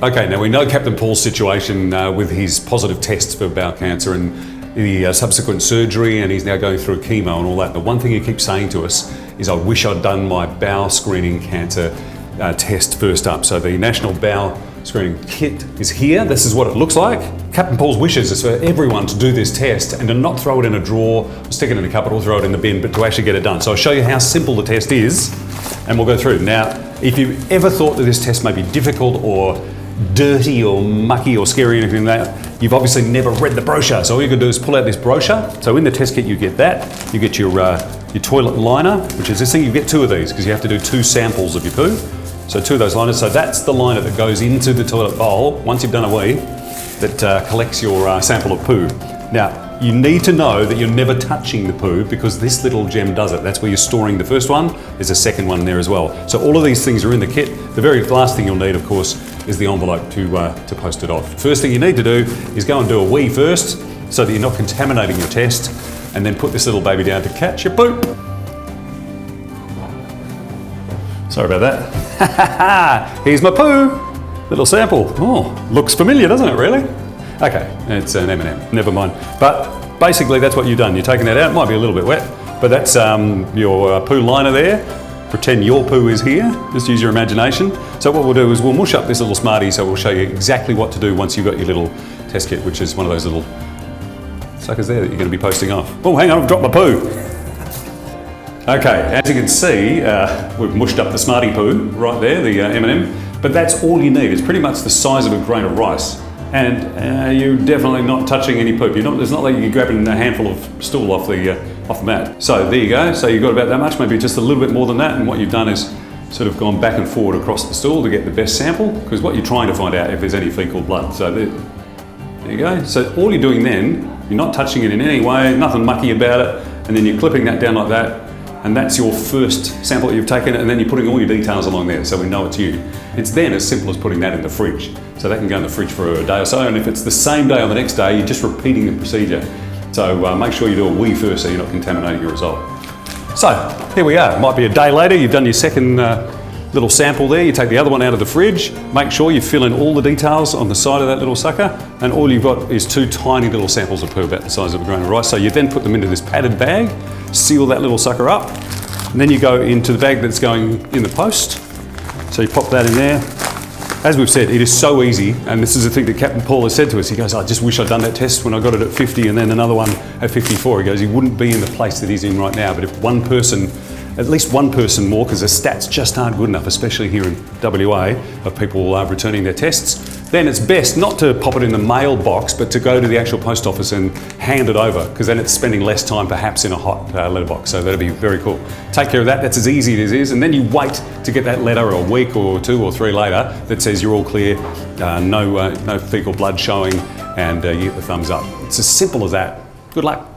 Okay, now we know Captain Paul's situation with his positive tests for bowel cancer and the subsequent surgery, and he's now going through chemo and all that. The one thing he keeps saying to us is, I wish I'd done my bowel screening cancer test first up. So the National Bowel Screening Kit is here. This is what it looks like. Captain Paul's wishes is for everyone to do this test and to not throw it in a drawer, stick it in a cupboard or throw it in the bin, but to actually get it done. So I'll show you how simple the test is and we'll go through. Now, if you've ever thought that this test may be difficult or dirty or mucky or scary or anything like that, you've obviously never read the brochure. So all you can do is pull out this brochure. So in the test kit you get that. You get your toilet liner, which is this thing. You get 2 of these because you have to do 2 samples of your poo. So 2 of those liners. So that's the liner that goes into the toilet bowl once you've done a wee, that collects your sample of poo. Now, you need to know that you're never touching the poo because this little gem does it. That's where you're storing the first one. There's a second one there as well. So all of these things are in the kit. The very last thing you'll need, of course, is the envelope to post it off. First thing you need to do is go and do a wee first so that you're not contaminating your test, and then put this little baby down to catch your poop. Sorry about that. Here's my poo. Little sample. Oh, looks familiar, doesn't it, really? Okay, it's an M&M, never mind. But basically that's what you've done. You're taking that out, it might be a little bit wet, but that's your poo liner there. Pretend your poo is here, just use your imagination. So what we'll do is we'll mush up this little Smartie, so we'll show you exactly what to do once you've got your little test kit, which is one of those little suckers there that you're going to be posting off. Oh, hang on, I've dropped my poo. Okay, as you can see, we've mushed up the Smartie poo right there, the M&M, but that's all you need. It's pretty much the size of a grain of rice. And you're definitely not touching any poop. It's not like you're grabbing a handful of stool off the mat. So there you go. So you've got about that much, maybe just a little bit more than that. And what you've done is sort of gone back and forward across the stool to get the best sample, because what you're trying to find out if there's any fecal blood. So there you go. So all you're doing then, you're not touching it in any way, nothing mucky about it, and then you're clipping that down like that. And that's your first sample that you've taken, and then you're putting all your details along there so we know it's you. It's then as simple as putting that in the fridge. So that can go in the fridge for a day or so, and if it's the same day or the next day, you're just repeating the procedure. So make sure you do a wee first so you're not contaminating your result. So here we are. It might be a day later, you've done your second little sample there, you take the other one out of the fridge, make sure you fill in all the details on the side of that little sucker, and all you've got is 2 tiny little samples of poo about the size of a grain of rice. So you then put them into this padded bag, seal that little sucker up, and then you go into the bag that's going in the post. So you pop that in there. As we've said, it is so easy, and this is the thing that Captain Paul has said to us. He goes, I just wish I'd done that test when I got it at 50 and then another one at 54. He goes, he wouldn't be in the place that he's in right now, but if one person, at least one person more, because the stats just aren't good enough, especially here in WA, of people returning their tests, then it's best not to pop it in the mailbox, but to go to the actual post office and hand it over, because then it's spending less time perhaps in a hot letterbox. So that'll be very cool. Take care of that. That's as easy as it is. And then you wait to get that letter a week or 2 or 3 later that says you're all clear, no fecal blood showing, and you get the thumbs up. It's as simple as that. Good luck.